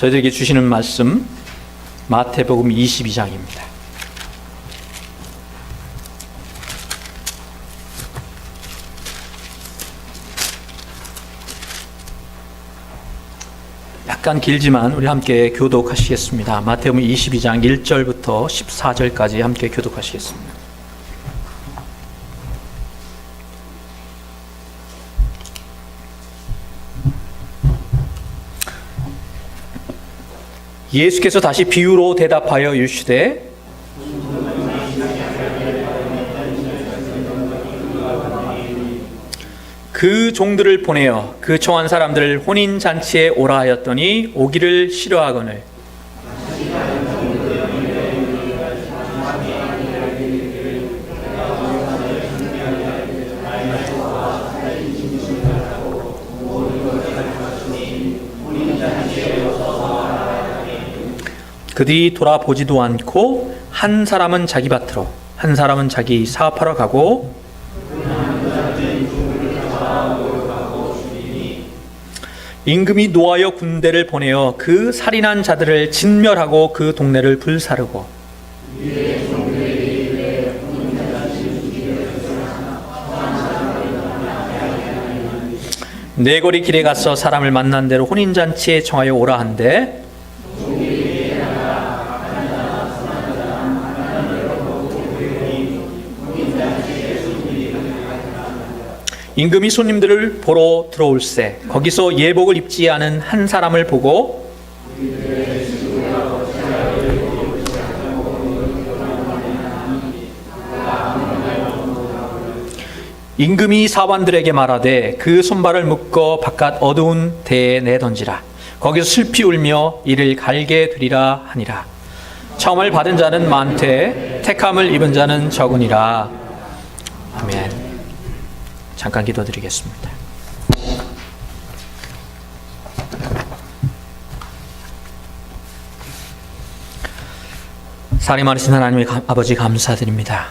저희들에게 주시는 말씀 마태복음 22장입니다. 약간 길지만 우리 함께 교독하시겠습니다. 마태복음 22장 1절부터 14절까지 함께 교독하시겠습니다. 예수께서 다시 비유로 대답하여 이르시되 그 종들을 보내어 그 청한 사람들을 혼인잔치에 오라 하였더니 오기를 싫어하거늘 그들이 돌아보지도 않고 한 사람은 자기 밭으로 한 사람은 자기 사업하러 가고 임금이 노하여 군대를 보내어 그 살인한 자들을 진멸하고 그 동네를 불사르고 네거리 길에 가서 사람을 만난 대로 혼인잔치에 청하여 오라 한데 임금이 손님들을 보러 들어올세 거기서 예복을 입지 않은 한 사람을 보고 임금이 사관들에게 말하되 그 손발을 묶어 바깥 어두운 대에 내던지라 거기서 슬피 울며 이를 갈게 되리라 하니라. 청을 받은 자는 많되 택함을 입은 자는 적으니라. 아멘. 잠깐 기도드리겠습니다. 사랑이 많으신 하나님의 아버지 감사드립니다.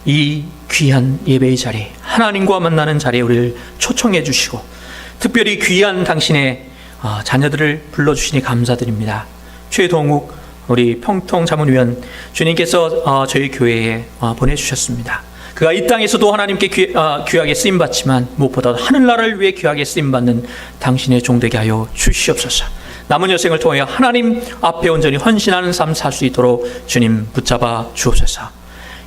이 귀한 예배의 자리, 하나님과 만나는 자리에 우리를 초청해 주시고 특별히 귀한 당신의 자녀들을 불러주시니 감사드립니다. 최동욱 우리 평통자문위원 주님께서 저희 교회에 보내주셨습니다. 그가 이 땅에서도 하나님께 귀하게 쓰임받지만 무엇보다 하늘나라를 위해 귀하게 쓰임받는 당신의 종되게 하여 주시옵소서. 남은 여생을 통하여 하나님 앞에 온전히 헌신하는 삶 살 수 있도록 주님 붙잡아 주옵소서.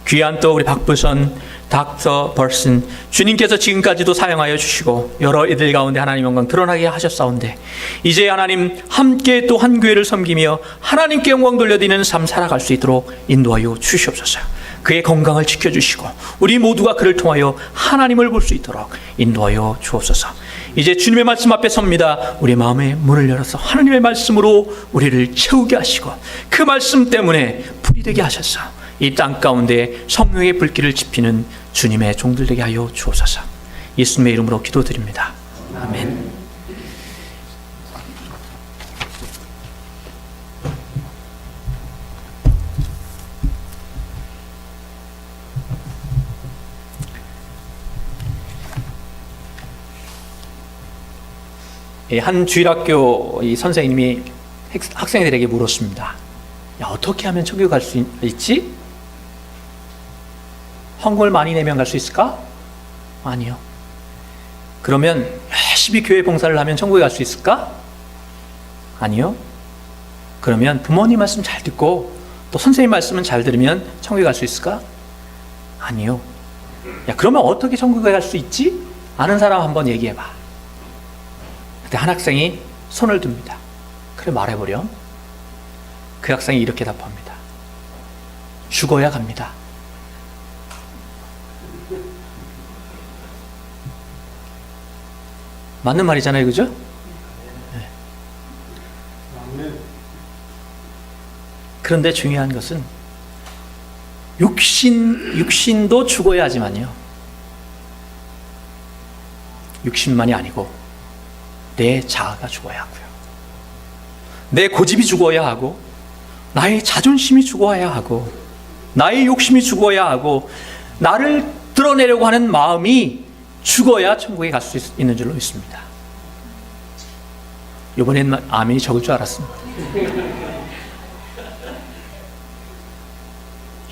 귀한 또 우리 박부선 닥터 벌슨 주님께서 지금까지도 사용하여 주시고 여러 이들 가운데 하나님 영광 드러나게 하셨사온데 이제 하나님 함께 또 한 교회를 섬기며 하나님께 영광 돌려드리는 삶 살아갈 수 있도록 인도하여 주시옵소서. 그의 건강을 지켜주시고 우리 모두가 그를 통하여 하나님을 볼 수 있도록 인도하여 주옵소서. 이제 주님의 말씀 앞에 섭니다. 우리 마음의 문을 열어서 하나님의 말씀으로 우리를 채우게 하시고 그 말씀 때문에 불이 되게 하셔서 이 땅 가운데 성령의 불길을 지피는 주님의 종들 되게 하여 주옵소서. 예수님의 이름으로 기도드립니다. 아멘. 한 주일학교 이 선생님이 학생들에게 물었습니다. 야, 어떻게 하면 천국 갈 수 있지? 헌금을 많이 내면 갈 수 있을까? 아니요. 그러면 열심히 교회 봉사를 하면 천국에 갈 수 있을까? 아니요. 그러면 부모님 말씀 잘 듣고 또 선생님 말씀은 잘 들으면 천국에 갈 수 있을까? 아니요. 야, 그러면 어떻게 천국에 갈 수 있지? 아는 사람 한번 얘기해봐. 그때 한 학생이 손을 듭니다. 그래 말해보렴. 그 학생이 이렇게 답합니다. 죽어야 갑니다. 맞는 말이잖아요, 그죠? 네. 그런데 중요한 것은 육신도 죽어야 하지만요. 육신만이 아니고 내 자아가 죽어야 하고요. 내 고집이 죽어야 하고 나의 자존심이 죽어야 하고 나의 욕심이 죽어야 하고 나를 드러내려고 하는 마음이 죽어야 천국에 갈 수 있는 줄로 믿습니다. 이번엔 아멘이 적을 줄 알았습니다.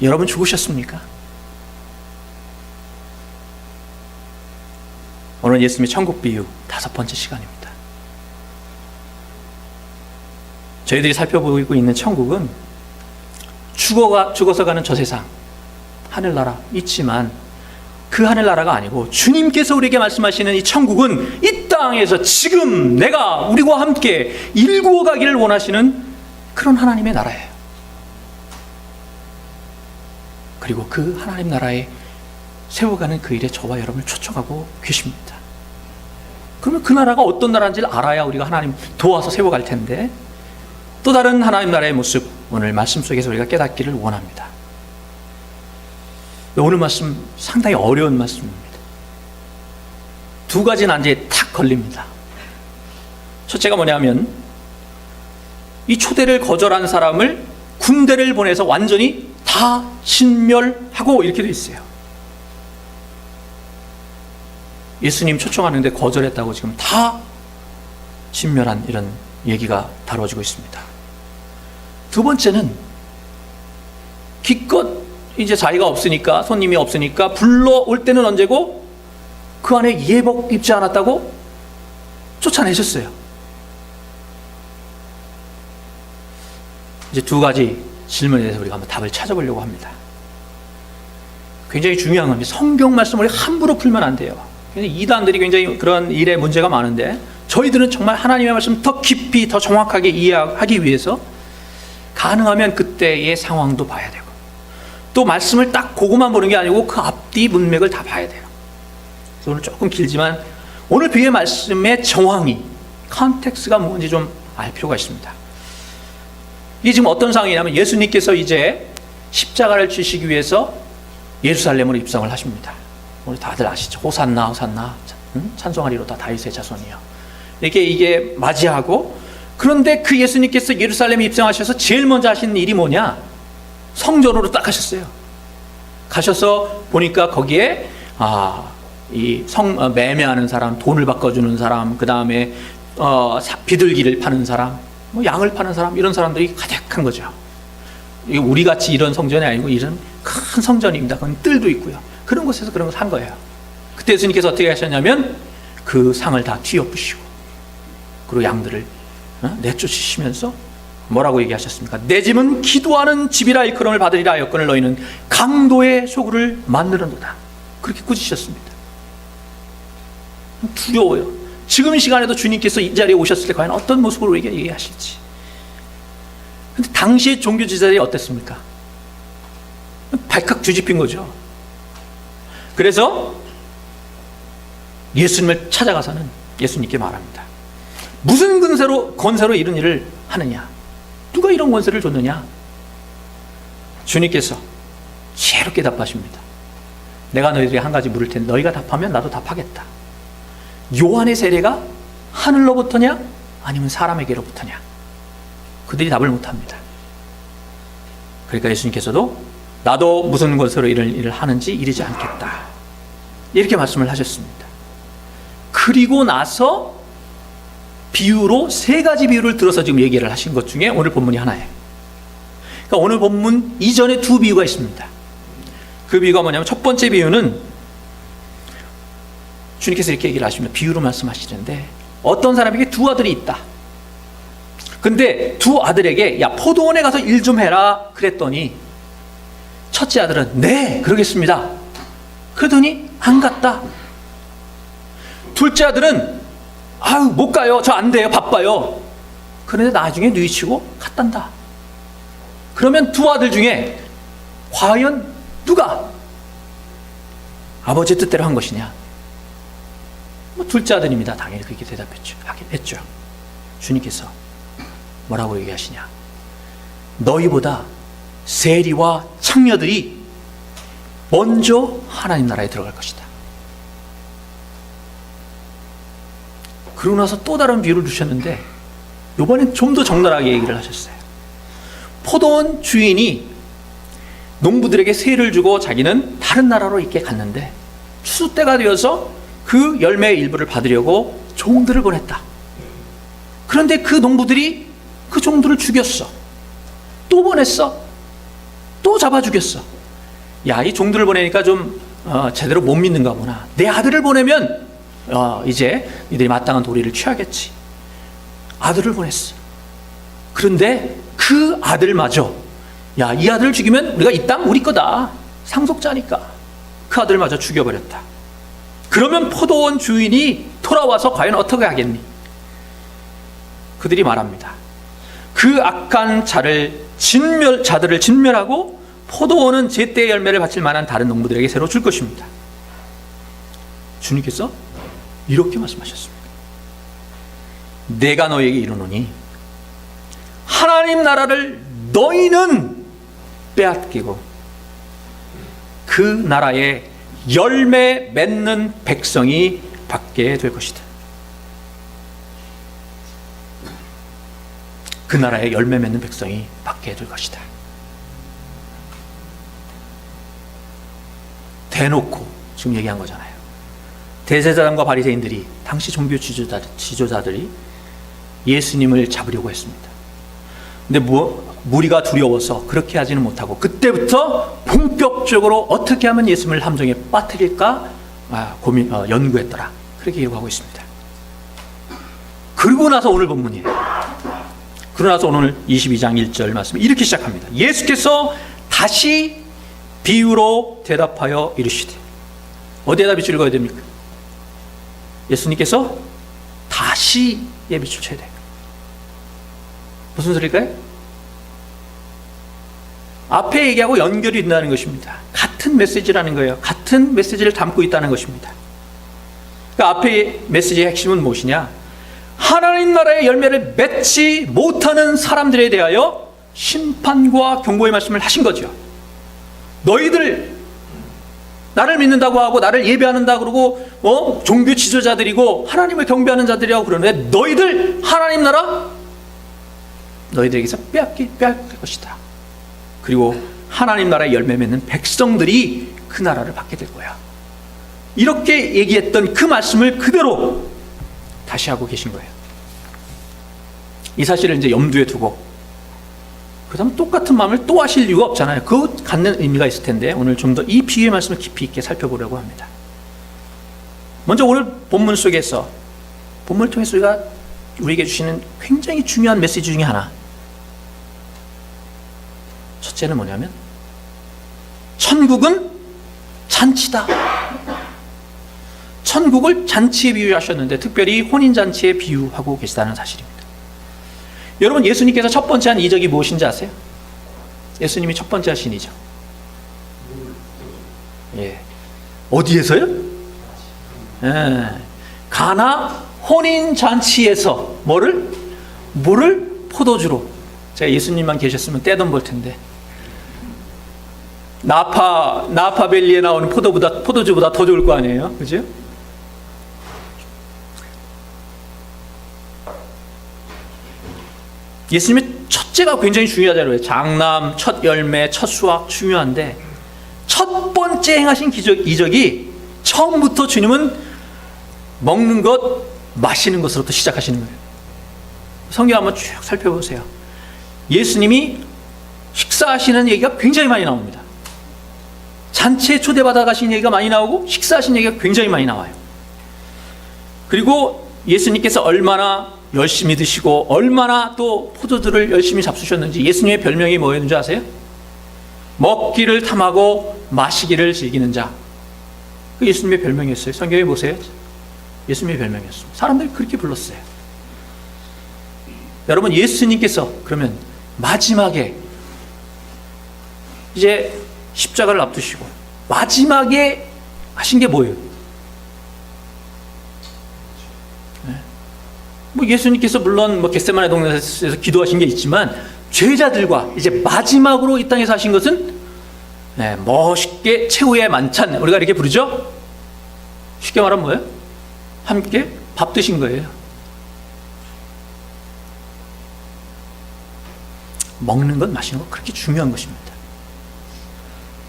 여러분 죽으셨습니까? 오늘 예수님의 천국 비유 5번째 시간입니다. 저희들이 살펴보고 있는 천국은 죽어서 가는 저 세상, 하늘나라 있지만 그 하늘나라가 아니고 주님께서 우리에게 말씀하시는 이 천국은 이 땅에서 지금 우리와 함께 일구어 가기를 원하시는 그런 하나님의 나라예요. 그리고 그 하나님 나라에 세워가는 그 일에 저와 여러분을 초청하고 계십니다. 그러면 그 나라가 어떤 나라인지를 알아야 우리가 하나님 도와서 세워갈 텐데, 또 다른 하나님 나라의 모습, 오늘 말씀 속에서 우리가 깨닫기를 원합니다. 오늘 말씀 상당히 어려운 말씀입니다. 2가지 난제에 탁 걸립니다. 첫째가 뭐냐면, 이 초대를 거절한 사람을 군대를 보내서 완전히 다 진멸하고 이렇게 돼 있어요. 예수님 초청하는데 거절했다고 지금 다 진멸한 이런 얘기가 다뤄지고 있습니다. 2번째는 기껏 이제 자리가 없으니까, 손님이 없으니까 불러올 때는 언제고 그 안에 예복 입지 않았다고 쫓아내셨어요. 이제 2가지 질문에 대해서 우리가 한번 답을 찾아보려고 합니다. 굉장히 중요한 겁니다. 성경 말씀을 함부로 풀면 안 돼요. 이단들이 굉장히 그런 일에 문제가 많은데, 저희들은 정말 하나님의 말씀 더 깊이, 더 정확하게 이해하기 위해서 가능하면 그때의 상황도 봐야 되고, 또 말씀을 딱 그것만 보는 게 아니고 그 앞뒤 문맥을 다 봐야 돼요. 그래서 오늘 조금 길지만 오늘 비유의 말씀의 정황이, 컨텍스트가 뭔지 좀 알 필요가 있습니다. 이게 지금 어떤 상황이냐면, 예수님께서 이제 십자가를 지시기 위해서 예루살렘으로 입성을 하십니다. 우리 다들 아시죠? 호산나 호산나, 찬송하리로다 다윗의 자손이여, 이렇게 이게 맞이하고, 그런데 그 예수님께서 예루살렘에 입성하셔서 제일 먼저 하신 일이 뭐냐? 성전으로 딱 가셨어요. 가셔서 보니까 거기에 매매하는 사람, 돈을 바꿔주는 사람, 그 다음에 비둘기를 파는 사람, 양을 파는 사람, 이런 사람들이 가득한 거죠. 우리같이 이런 성전이 아니고 이런 큰 성전입니다. 그건 뜰도 있고요. 그런 곳에서 그런 걸 산 거예요. 그때 예수님께서 어떻게 하셨냐면 그 상을 다 뒤엎으시고, 그리고 양들을 내쫓으시면서 뭐라고 얘기하셨습니까? 내 집은 기도하는 집이라 일컬음을 받으리라 하였거늘 너희는 강도의 소굴을 만드는도다. 그렇게 꾸짖으셨습니다. 두려워요. 지금 이 시간에도 주님께서 이 자리에 오셨을 때 과연 어떤 모습으로 우리에게 얘기하실지. 근데 당시의 종교 지도자들이 어땠습니까? 발칵 뒤집힌 거죠. 그래서 예수님을 찾아가서는 예수님께 말합니다. 무슨 권세로 이런 일을 하느냐? 누가 이런 권세를 줬느냐? 주님께서 지혜롭게 답하십니다. 내가 너희들에게 한 가지 물을 텐데 너희가 답하면 나도 답하겠다. 요한의 세례가 하늘로부터냐 아니면 사람에게로부터냐? 그들이 답을 못합니다. 그러니까 예수님께서도 나도 무슨 권세로 이런 일을 하는지 이르지 않겠다, 이렇게 말씀을 하셨습니다. 그리고 나서 비유로 3가지 비유를 들어서 지금 얘기를 하신 것 중에 오늘 본문이 하나예요. 그러니까 오늘 본문 이전에 2 비유가 있습니다. 그 비유가 뭐냐면, 첫 번째 비유는 주님께서 이렇게 얘기를 하십니다. 비유로 말씀하시는데, 어떤 사람에게 2 아들이 있다. 근데 2 아들에게 야, 포도원에 가서 일 좀 해라 그랬더니, 첫째 아들은 네 그러겠습니다 그러더니 안 갔다. 둘째 아들은 못 가요, 저 안 돼요, 바빠요. 그런데 나중에 뉘치고 갔단다. 그러면 2 아들 중에 과연 누가 아버지의 뜻대로 한 것이냐? 둘째 아들입니다. 당연히 그렇게 하긴 했죠. 주님께서 뭐라고 얘기하시냐? 너희보다 세리와 창녀들이 먼저 하나님 나라에 들어갈 것이다. 그러고 나서 또 다른 비유를 주셨는데, 이번엔 좀 더 적나라하게 얘기를 하셨어요. 포도원 주인이 농부들에게 세를 주고 자기는 다른 나라로 있게 갔는데, 추수 때가 되어서 그 열매의 일부를 받으려고 종들을 보냈다. 그런데 그 농부들이 그 종들을 죽였어. 또 보냈어. 또 잡아 죽였어. 야, 이 종들을 보내니까 좀 제대로 못 믿는가 보나. 내 아들을 보내면 이제 이들이 마땅한 도리를 취하겠지. 아들을 보냈어. 그런데 그 아들마저, 야, 이 아들을 죽이면 우리가 이 땅 우리 거다. 상속자니까. 그 아들마저 죽여버렸다. 그러면 포도원 주인이 돌아와서 과연 어떻게 하겠니? 그들이 말합니다. 그 악한 자들을 진멸하고 포도원은 제때의 열매를 바칠 만한 다른 농부들에게 새로 줄 것입니다. 주님께서 이렇게 말씀하셨습니다. 내가 너에게 이르노니 하나님 나라를 너희는 빼앗기고 그 나라에 열매 맺는 백성이 받게 될 것이다. 그 나라에 열매 맺는 백성이 받게 될 것이다. 대놓고 지금 얘기한 거잖아요. 대제사장과 바리새인들이, 당시 종교 지도자들이 예수님을 잡으려고 했습니다. 근데 무리가 두려워서 그렇게 하지는 못하고 그때부터 본격적으로 어떻게 하면 예수님을 함정에 빠뜨릴까 연구했더라. 그렇게 기록하고 있습니다. 그러고 나서 오늘 본문이에요. 그러고 나서 오늘 22장 1절 말씀이 이렇게 시작합니다. 예수께서 다시 비유로 대답하여 이르시되, 어디에다 빛을 읽어야 됩니까? 예수님께서 다시 빛을 쳐야 돼요. 무슨 소리일까요? 앞에 얘기하고 연결이 된다는 것입니다. 같은 메시지라는 거예요. 같은 메시지를 담고 있다는 것입니다. 그 앞에 메시지의 핵심은 무엇이냐? 하나님 나라의 열매를 맺지 못하는 사람들에 대하여 심판과 경고의 말씀을 하신 거죠. 너희들 나를 믿는다고 하고 나를 예배하는다 그러고 종교 지도자들이고 하나님을 경배하는 자들이라고 그러는데 너희들 하나님 나라 너희들에게서 빼앗길 것이다. 그리고 하나님 나라의 열매 맺는 백성들이 그 나라를 받게 될 거야. 이렇게 얘기했던 그 말씀을 그대로 다시 하고 계신 거예요. 이 사실을 이제 염두에 두고 그 다음 똑같은 마음을 또 하실 이유가 없잖아요. 그거 갖는 의미가 있을 텐데 오늘 좀 더 이 비유의 말씀을 깊이 있게 살펴보려고 합니다. 먼저 오늘 본문 속에서 본문을 통해서 우리에게 주시는 굉장히 중요한 메시지 중에 하나, 첫째는 뭐냐면 천국은 잔치다. 천국을 잔치에 비유하셨는데 특별히 혼인잔치에 비유하고 계시다는 사실입니다. 여러분, 예수님께서 첫 번째 한 이적이 무엇인지 아세요? 예수님이 첫 번째 하신 이적, 어디에서요? 가나 혼인잔치에서 물을 포도주로. 제가 예수님만 계셨으면 떼돈 벌 텐데. 나파밸리에 나오는 포도주보다 더 좋을 거 아니에요? 그죠? 예수님의 첫째가 굉장히 중요하잖아요. 장남, 첫 열매, 첫 수확 중요한데 첫 번째 행하신 이적이 처음부터 주님은 먹는 것, 마시는 것으로부터 시작하시는 거예요. 성경 한번 쭉 살펴보세요. 예수님이 식사하시는 얘기가 굉장히 많이 나옵니다. 잔치에 초대받아 가신 얘기가 많이 나오고 식사하신 얘기가 굉장히 많이 나와요. 그리고 예수님께서 얼마나 열심히 드시고 얼마나 또 포도주를 열심히 잡수셨는지, 예수님의 별명이 뭐였는지 아세요? 먹기를 탐하고 마시기를 즐기는 자. 그 예수님의 별명이었어요. 성경에 보세요. 예수님의 별명이었습니다. 사람들이 그렇게 불렀어요. 여러분, 예수님께서 그러면 마지막에 이제 십자가를 앞두시고 마지막에 하신 게 뭐예요? 예수님께서 물론 겟세마네 동산에서 기도하신 게 있지만 죄자들과 이제 마지막으로 이 땅에서 하신 것은 멋있게 최후의 만찬, 우리가 이렇게 부르죠? 쉽게 말하면 뭐예요? 함께 밥 드신 거예요. 먹는 것, 마시는 것 그렇게 중요한 것입니다.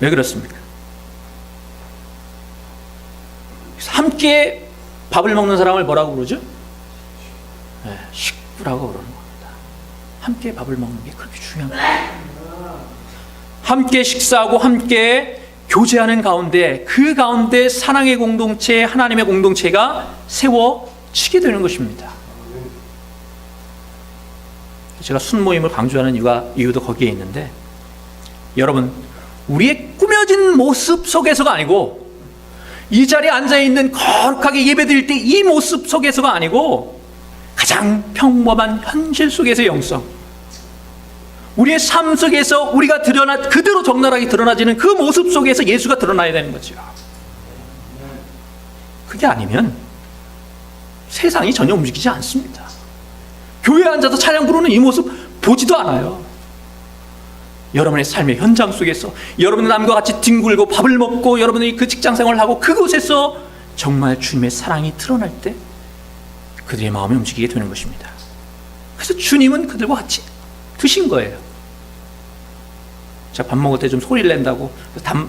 왜 그렇습니까? 함께 밥을 먹는 사람을 뭐라고 부르죠? 기쁘라고 그러는 겁니다. 함께 밥을 먹는 게 그렇게 중요한 거예요. 함께 식사하고 함께 교제하는 가운데, 그 가운데 사랑의 공동체, 하나님의 공동체가 세워지게 되는 것입니다. 제가 순모임을 강조하는 이유도 거기에 있는데, 여러분, 우리의 꾸며진 모습 속에서가 아니고, 이 자리에 앉아있는 거룩하게 예배드릴 때 이 모습 속에서가 아니고, 가장 평범한 현실 속에서의 영성, 우리의 삶 속에서 우리가 그대로 적나라하게 드러나지는 그 모습 속에서 예수가 드러나야 되는 거죠. 그게 아니면 세상이 전혀 움직이지 않습니다. 교회에 앉아서 찬양 부르는 이 모습 보지도 않아요. 여러분의 삶의 현장 속에서 여러분의 남과 같이 뒹굴고 밥을 먹고 여러분이 그 직장 생활을 하고 그곳에서 정말 주님의 사랑이 드러날 때 그들의 마음이 움직이게 되는 것입니다. 그래서 주님은 그들과 같이 드신 거예요. 제가 밥 먹을 때 좀 소리를 낸다고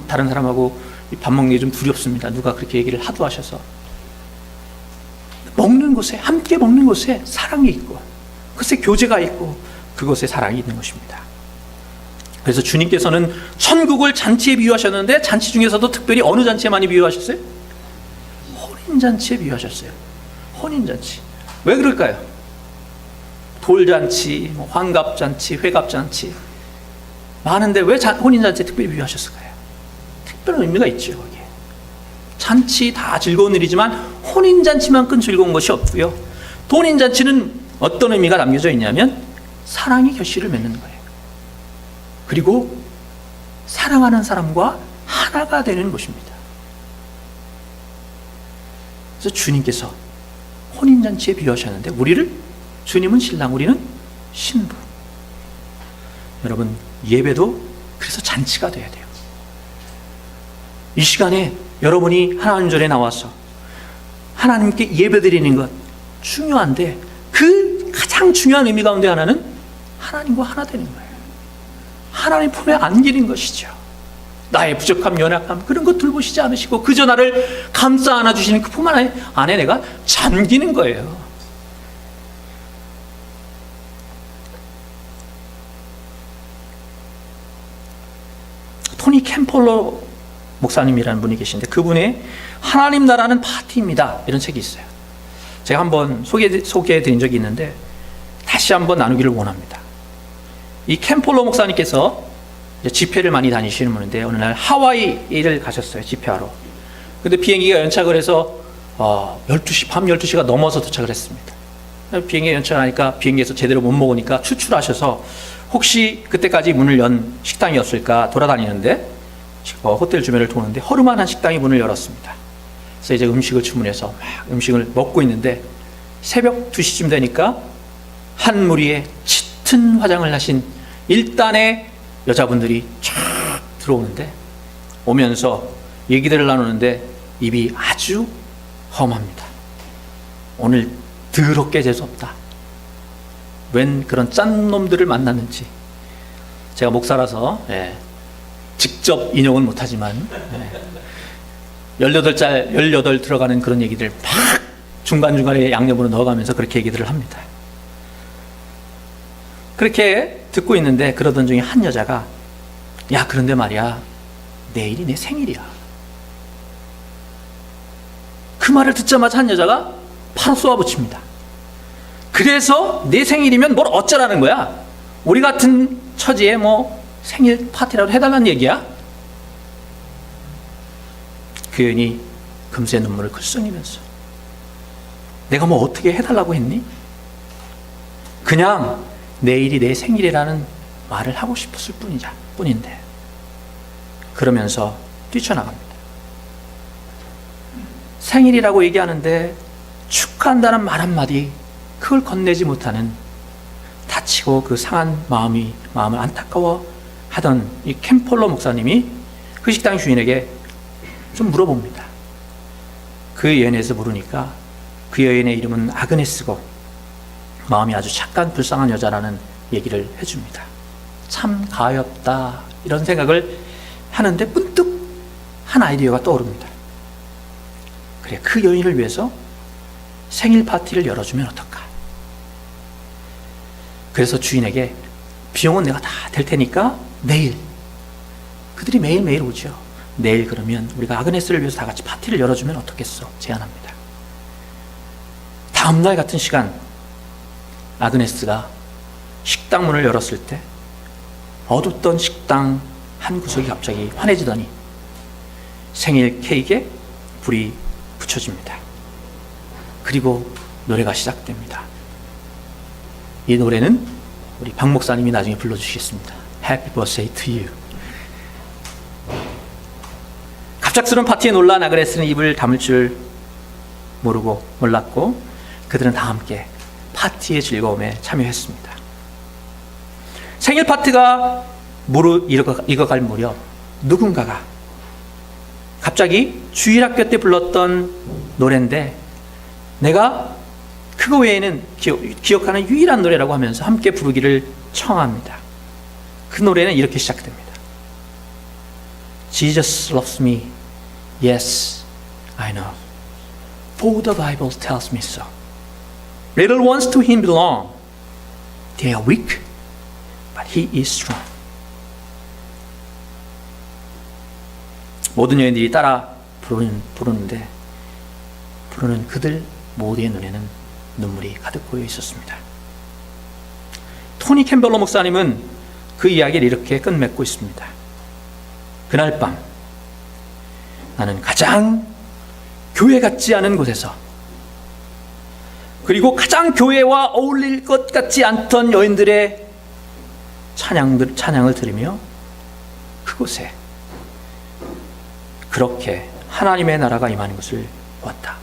다른 사람하고 밥 먹는 게 좀 두렵습니다. 누가 그렇게 얘기를 하도 하셔서. 먹는 곳에, 함께 먹는 곳에 사랑이 있고 그곳에 교제가 있고 그곳에 사랑이 있는 것입니다. 그래서 주님께서는 천국을 잔치에 비유하셨는데, 잔치 중에서도 특별히 어느 잔치에 많이 비유하셨어요? 혼인잔치에 비유하셨어요. 혼인잔치. 왜 그럴까요? 돌잔치, 환갑잔치, 회갑잔치 많은데 왜 혼인잔치에 특별히 비유하셨을까요? 특별한 의미가 있죠. 거기에. 잔치 다 즐거운 일이지만 혼인잔치만큼 즐거운 것이 없고요. 혼인잔치는 어떤 의미가 담겨져 있냐면 사랑의 결실을 맺는 거예요. 그리고 사랑하는 사람과 하나가 되는 것입니다. 그래서 주님께서 혼인잔치에 비유하셨는데, 주님은 신랑, 우리는 신부. 여러분, 예배도 그래서 잔치가 돼야 돼요. 이 시간에 여러분이 하나님 전에 나와서 하나님께 예배드리는 것 중요한데, 그 가장 중요한 의미 가운데 하나는 하나님과 하나 되는 거예요. 하나님 품에 안기는 것이죠. 나의 부족함, 연약함 그런 것 돌보시지 않으시고 그저 나를 감싸 안아주시는 그 품 안에 내가 잠기는 거예요. 토니 캠폴러 목사님이라는 분이 계신데, 그분의 하나님 나라는 파티입니다 이런 책이 있어요. 제가 한번 소개해 드린 적이 있는데 다시 한번 나누기를 원합니다. 이 캠폴러 목사님께서 집회를 많이 다니시는 분인데, 어느 날 하와이를 가셨어요. 집회하러. 근데 비행기가 연착을 해서 12시, 밤 12시가 넘어서 도착을 했습니다. 비행기가 연착하니까 비행기에서 제대로 못 먹으니까 추출하셔서 혹시 그때까지 문을 연 식당이 없을까 돌아다니는데 호텔 주변을 도는데 허름한 식당이 문을 열었습니다. 그래서 이제 음식을 주문해서 막 음식을 먹고 있는데 새벽 2시쯤 되니까 한 무리의 짙은 화장을 하신 일단의 여자분들이 쫙 들어오는데, 오면서 얘기들을 나누는데 입이 아주 험합니다. 오늘 더럽게 재수없다. 웬 그런 짠 놈들을 만났는지. 제가 목사라서 직접 인용은 못하지만 18 들어가는 그런 얘기들 막 중간중간에 양념으로 넣어가면서 그렇게 얘기들을 합니다. 그렇게 듣고 있는데 그러던 중에 한 여자가, 야, 그런데 말이야, 내일이 내 생일이야. 그 말을 듣자마자 한 여자가 바로 쏘아붙입니다. 그래서 내 생일이면 뭘 어쩌라는 거야? 우리 같은 처지에 생일 파티라도 해달라는 얘기야? 그 여인이 금세 눈물을 글썽이면서, 내가 어떻게 해달라고 했니? 그냥 내일이 내 생일이라는 말을 하고 싶었을 뿐인데. 그러면서 뛰쳐나갑니다. 생일이라고 얘기하는데 축하한다는 말 한마디, 그걸 건네지 못하는, 다치고 그 상한 마음을 안타까워 하던 이 캠폴러 목사님이 그 식당 주인에게 좀 물어봅니다. 그 여인에서 물으니까 그 여인의 이름은 아그네스고 마음이 아주 착한 불쌍한 여자라는 얘기를 해줍니다. 참 가엾다 이런 생각을 하는데 문득 한 아이디어가 떠오릅니다. 그래, 그 여인을 위해서 생일 파티를 열어주면 어떨까? 그래서 주인에게 비용은 내가 다 댈 테니까 내일, 그들이 매일매일 오죠. 내일 그러면 우리가 아그네스를 위해서 다 같이 파티를 열어주면 어떻겠어? 제안합니다. 다음날 같은 시간 아그네스가 식당 문을 열었을 때 어둡던 식당 한 구석이 갑자기 환해지더니 생일 케이크에 불이 붙여집니다. 그리고 노래가 시작됩니다. 이 노래는 우리 박 목사님이 나중에 불러주시겠습니다. Happy birthday to you. 갑작스러운 파티에 놀란 아그네스는 입을 다물 줄 몰랐고 그들은 다 함께 파티의 즐거움에 참여했습니다. 생일 파티가 익어갈 무렵 누군가가 갑자기 주일학교 때 불렀던 노래인데 내가 그거 외에는 기억하는 유일한 노래라고 하면서 함께 부르기를 청합니다. 그 노래는 이렇게 시작됩니다. Jesus loves me. Yes, I know. For the Bible tells me so. Little ones to him belong. They are weak, but he is strong. 모든 여인들이 따라 부르는 그들 모두의 눈에는 눈물이 가득 고여 있었습니다. 토니 캠벨러 목사님은 그 이야기를 이렇게 끝맺고 있습니다. 그날 밤 나는 가장 교회 같지 않은 곳에서 그리고 가장 교회와 어울릴 것 같지 않던 여인들의 찬양을 들으며 그곳에 그렇게 하나님의 나라가 임하는 것을 보았다.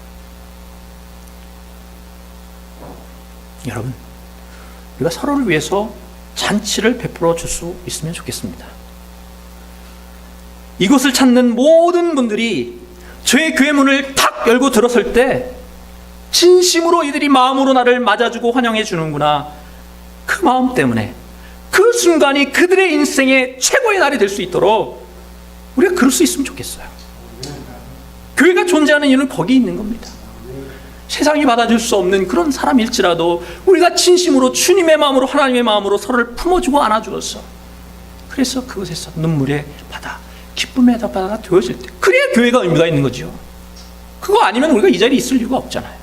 여러분, 우리가 서로를 위해서 잔치를 베풀어 줄 수 있으면 좋겠습니다. 이곳을 찾는 모든 분들이 저의 교회 문을 탁 열고 들어설 때 진심으로 이들이 마음으로 나를 맞아주고 환영해 주는구나. 그 마음 때문에 그 순간이 그들의 인생의 최고의 날이 될 수 있도록 우리가 그럴 수 있으면 좋겠어요. 교회가 존재하는 이유는 거기 있는 겁니다. 세상이 받아줄 수 없는 그런 사람일지라도 우리가 진심으로 주님의 마음으로 하나님의 마음으로 서로를 품어주고 안아주어서 그래서 그것에서 눈물의 바다, 기쁨의 바다가 되어질 때 그래야 교회가 의미가 있는 거죠. 그거 아니면 우리가 이 자리에 있을 이유가 없잖아요.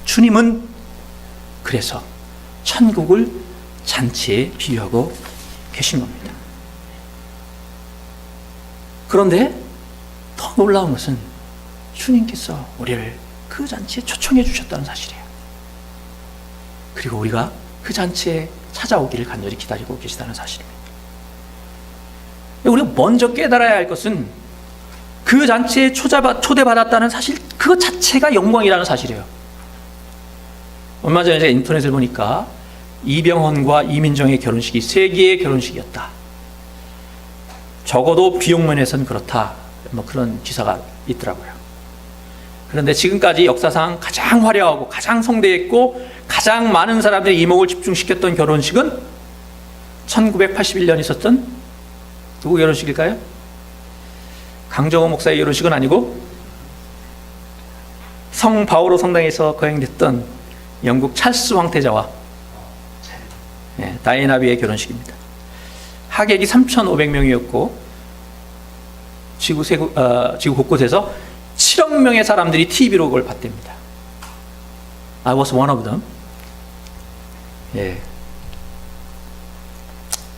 주님은 그래서 천국을 잔치에 비유하고 계신 겁니다. 그런데 더 놀라운 것은 주님께서 우리를 그 잔치에 초청해 주셨다는 사실이에요. 그리고 우리가 그 잔치에 찾아오기를 간절히 기다리고 계시다는 사실입니다. 우리가 먼저 깨달아야 할 것은 그 잔치에 초대받았다는 사실 그것 자체가 영광이라는 사실이에요. 얼마 전에 제가 인터넷을 보니까 이병헌과 이민정의 결혼식이 세계의 결혼식이었다. 적어도 비용 면에서는 그렇다. 뭐 그런 기사가 있더라고요. 그런데 지금까지 역사상 가장 화려하고 가장 성대했고 가장 많은 사람들이 이목을 집중시켰던 결혼식은 1981년 있었던 누구 결혼식일까요? 강정호 목사의 결혼식은 아니고 성 바오로 성당에서 거행됐던 영국 찰스 왕태자와 다이애나비의 결혼식입니다. 하객이 3,500명이었고 지구 곳곳에서 7억 명의 사람들이 TV로 그걸 봤답니다. I was one of them.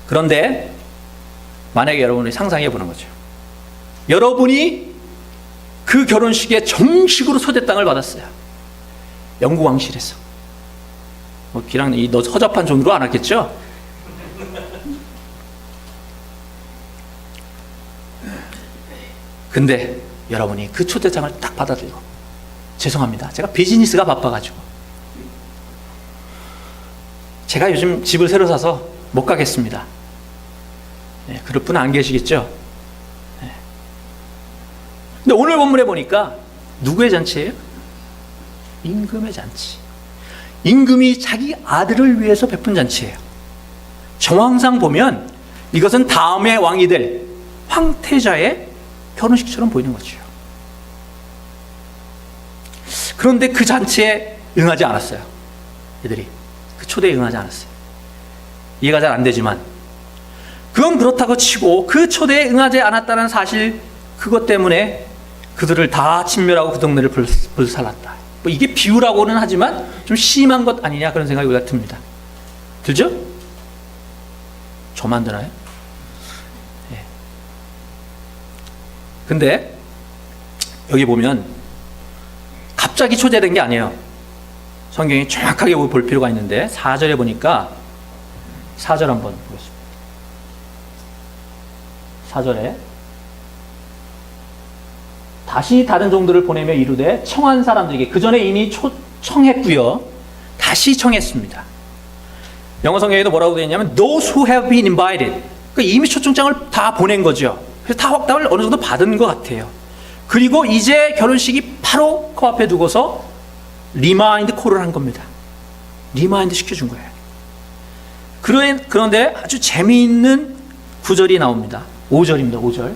그런데 만약에 여러분이 상상해 보는 거죠. 여러분이 그 결혼식에 정식으로 초대장을 받았어요. 영국 왕실에서. 뭐 기랑 너 허접한 존으로 안 왔겠죠? 근데 여러분이 그 초대장을 딱 받아들고 죄송합니다. 제가 비즈니스가 바빠가지고 제가 요즘 집을 새로 사서 못 가겠습니다. 그럴 분은 안 계시겠죠? 근데 오늘 본문에 보니까 누구의 잔치예요? 임금의 잔치. 임금이 자기 아들을 위해서 베푼 잔치예요. 정황상 보면 이것은 다음의 왕이 될 황태자의 결혼식처럼 보이는 거죠. 그런데 그 잔치에 응하지 않았어요. 이들이 그 초대에 응하지 않았어요. 이해가 잘 안 되지만 그건 그렇다고 치고 그 초대에 응하지 않았다는 사실, 그것 때문에 그들을 다 진멸하고 그 동네를 불살랐다. 뭐 이게 비유라고는 하지만 좀 심한 것 아니냐, 그런 생각이 우리가 듭니다. 들죠? 저만 드나요? 예. 근데 여기 보면 갑자기 초대된 게 아니에요. 성경이 정확하게 볼 필요가 있는데 4절에 보니까 4절 한번 보겠습니다. 4절에 다시 다른 종들을 보내며 이르되 청한 사람들에게, 그 전에 이미 청했고요, 다시 청했습니다. 영어 성경에도 뭐라고 되어 있냐면 those who have been invited, 그러니까 이미 초청장을 다 보낸 거죠. 그래서 다 확답을 어느 정도 받은 것 같아요. 그리고 이제 결혼식이 바로 코앞에 두고서 리마인드 콜을 한 겁니다. 리마인드 시켜준 거예요. 그런데 아주 재미있는 구절이 나옵니다. 5절입니다. 5절.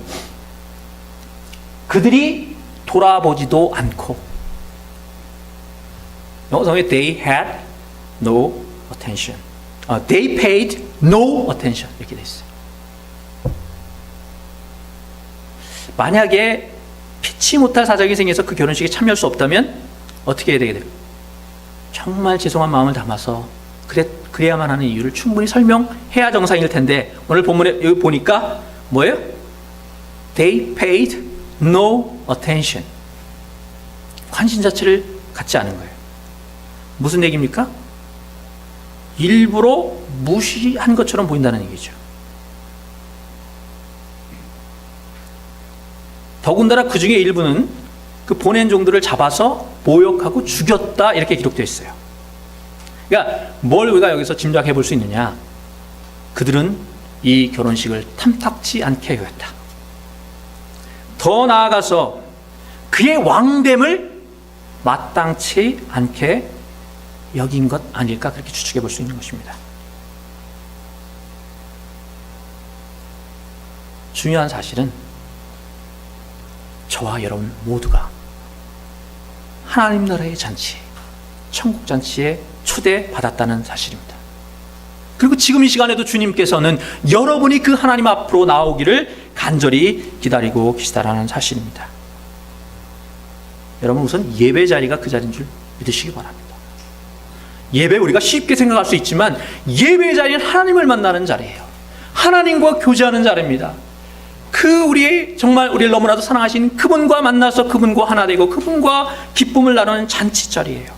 그들이 돌아보지도 않고, 영어 성경에 they had no attention, they paid no attention 이렇게 돼 있어요. 만약에 피치 못할 사정이 생겨서 그 결혼식에 참여할 수 없다면 어떻게 해야 되게 돼요? 정말 죄송한 마음을 담아서 그래야만 하는 이유를 충분히 설명해야 정상일 텐데, 오늘 본문에 여기 보니까 뭐예요? They paid no attention. 관심 자체를 갖지 않은 거예요. 무슨 얘기입니까? 일부러 무시한 것처럼 보인다는 얘기죠. 더군다나 그 중에 일부는 그 보낸 종들을 잡아서 모욕하고 죽였다, 이렇게 기록되어 있어요. 그러니까 뭘 우리가 여기서 짐작해 볼 수 있느냐? 그들은 이 결혼식을 탐탁지 않게 여겼다. 더 나아가서 그의 왕됨을 마땅치 않게 여긴 것 아닐까, 그렇게 추측해 볼 수 있는 것입니다. 중요한 사실은 저와 여러분 모두가 하나님 나라의 잔치, 천국 잔치에 초대받았다는 사실입니다. 그리고 지금 이 시간에도 주님께서는 여러분이 그 하나님 앞으로 나오기를 간절히 기다리고 계시다라는 사실입니다. 여러분, 우선 예배 자리가 그 자리인 줄 믿으시기 바랍니다. 예배, 우리가 쉽게 생각할 수 있지만 예배 자리는 하나님을 만나는 자리예요. 하나님과 교제하는 자리입니다. 우리의 정말 우리를 너무나도 사랑하신 그분과 만나서 그분과 하나 되고 그분과 기쁨을 나누는 잔치 자리예요.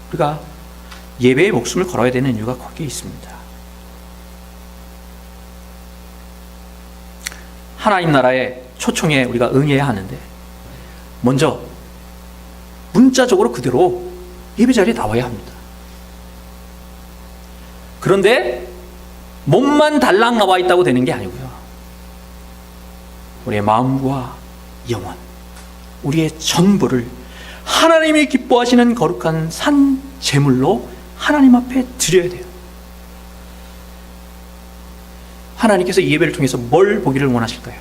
우리가 예배에 목숨을 걸어야 되는 이유가 거기에 있습니다. 하나님 나라의 초청에 우리가 응해야 하는데, 먼저 문자적으로 그대로 예배 자리에 나와야 합니다. 그런데 몸만 달랑 나와 있다고 되는 게 아니고요, 우리의 마음과 영혼, 우리의 전부를 하나님이 기뻐하시는 거룩한 산 제물로 하나님 앞에 드려야 돼요. 하나님께서 이 예배를 통해서 뭘 보기를 원하실까요?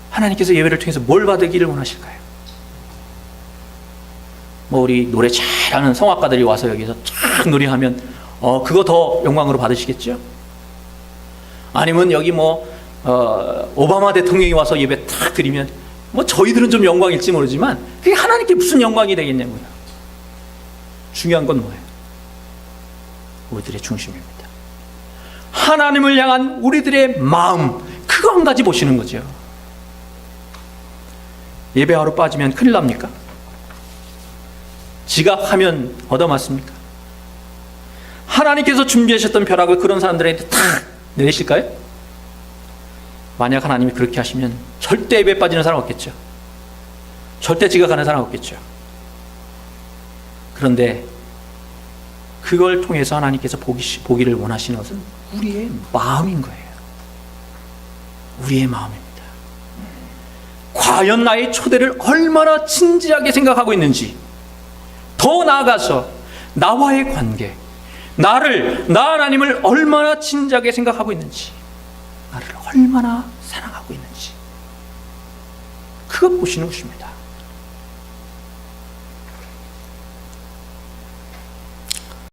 하나님께서 예배를 통해서 뭘 받으기를 원하실까요? 뭐 우리 노래 잘하는 성악가들이 와서 여기서 쫙 노래하면 그거 더 영광으로 받으시겠죠? 아니면 여기 오바마 대통령이 와서 예배 탁 드리면 저희들은 좀 영광일지 모르지만 그게 하나님께 무슨 영광이 되겠냐고요. 중요한 건 뭐예요? 우리들의 중심입니다. 하나님을 향한 우리들의 마음, 그거 한 가지 보시는 거죠. 예배하러 빠지면 큰일 납니까? 지각하면 얻어맞습니까? 하나님께서 준비하셨던 벼락을 그런 사람들한테 탁 내리실까요? 만약 하나님이 그렇게 하시면 절대 예배에 빠지는 사람 없겠죠. 절대 지각하는 사람 없겠죠. 그런데 그걸 통해서 하나님께서 보기를 원하시는 것은 우리의 마음인 거예요. 우리의 마음입니다. 과연 나의 초대를 얼마나 진지하게 생각하고 있는지, 더 나아가서 나와의 관계, 나 하나님을 얼마나 진지하게 생각하고 있는지, 나를 얼마나 사랑하고 있는지, 그것 보시는 것입니다.